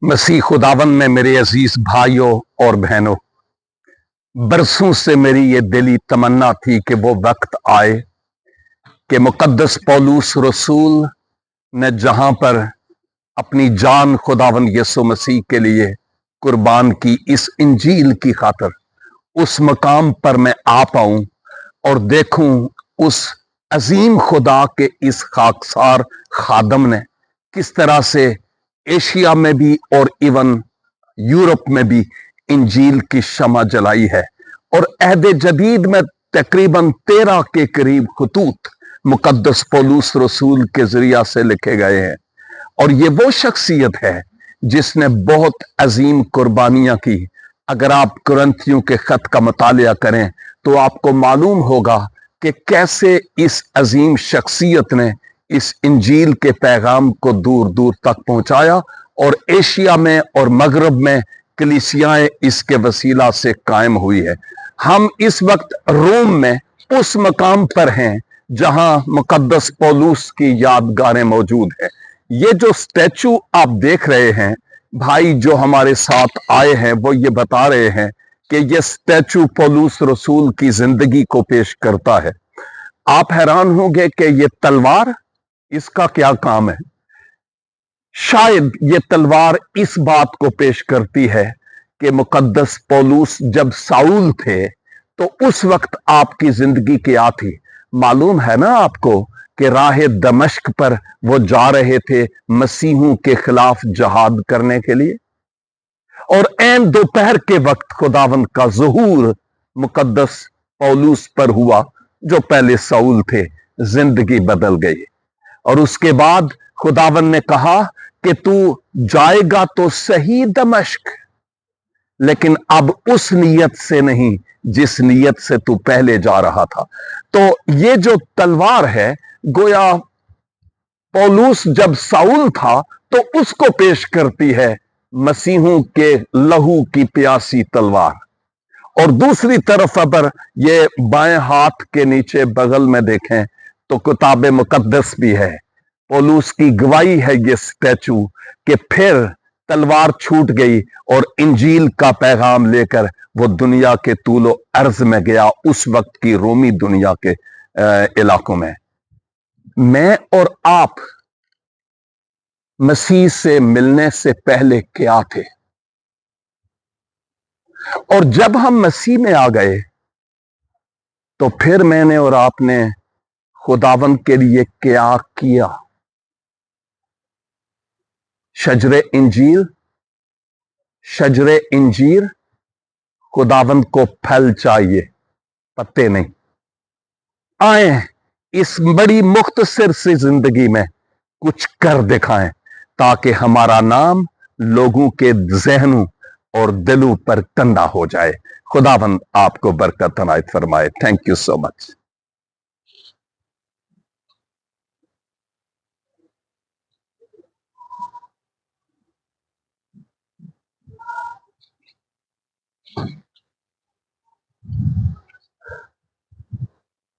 मसीह खुदावन में मेरे अजीज भाइयों और बहनों, बरसों से मेरी ये दिली तमन्ना थी कि वो वक्त आए कि मुकद्दस पौलुस रसूल ने जहां पर अपनी जान खुदावन यीशु मसीह के लिए कुर्बान की, इस इंजील की खातर उस मकाम पर मैं आ पाऊं और देखूं उस अजीम खुदा के इस खाकसार खादम ने किस तरह से एशिया में भी और इवन यूरोप में भी इंजील की शमा जलाई है। और अहद जदीद में तकरीबन 13 के करीब खतूत मुकद्दस पौलुस रसूल के जरिया से लिखे गए हैं। और ये वो शख्सियत है जिसने बहुत अजीम कुर्बानियां की। अगर आप कुरंथियों के खत का मुतालिया करें तो आपको मालूम होगा कि कैसे इस अजीम शख्सियत ने इस इंजील के पैगाम को दूर दूर तक पहुंचाया और एशिया में और मगरब में कलीसियाएं इसके वसीला से कायम हुई है। हम इस वक्त रोम में उस मकाम पर हैं जहां मुकद्दस पौलुस की यादगारें मौजूद है। ये जो स्टैचू आप देख रहे हैं, भाई जो हमारे साथ आए हैं वो ये बता रहे हैं कि ये स्टैचू पौलुस रसूल की जिंदगी को पेश करता है। आप हैरान होंगे कि ये तलवार, इसका क्या काम है? शायद ये तलवार इस बात को पेश करती है कि मुकद्दस पौलुस जब साउल थे तो उस वक्त आपकी जिंदगी क्या थी। मालूम है ना आपको कि राह दमिश्क पर वो जा रहे थे मसीहों के खिलाफ जहाद करने के लिए, और ऐन दोपहर के वक्त खुदावंद का ज़हूर मुकद्दस पौलुस पर हुआ जो पहले साउल थे। जिंदगी बदल गई और उसके बाद खुदावन ने कहा कि तू जाएगा तो सही दमिश्क, लेकिन अब उस नीयत से नहीं जिस नीयत से तू पहले जा रहा था। तो ये जो तलवार है, गोया पौलुस जब साउल था तो उसको पेश करती है मसीहों के लहू की प्यासी तलवार। और दूसरी तरफ अगर ये बाएं हाथ के नीचे बगल में देखें तो किताब मुकद्दस भी है। पौलुस की गवाही है ये स्टैचू कि फिर तलवार छूट गई और इंजील का पैगाम लेकर वो दुनिया के तूलो अर्ज में गया, उस वक्त की रोमी दुनिया के इलाकों में। मैं और आप मसीह से मिलने से पहले क्या थे, और जब हम मसीह में आ गए तो फिर मैंने और आपने खुदावन के लिए क्या किया। शजरे इंजीर खुदावन को फल चाहिए, पत्ते नहीं। आए इस बड़ी मुख्तसर सी जिंदगी में कुछ कर दिखाएं ताकि हमारा नाम लोगों के जहनों और दिलों पर कंधा हो जाए। खुदावंद आपको बरकत अनायत फरमाए। Thank you so much.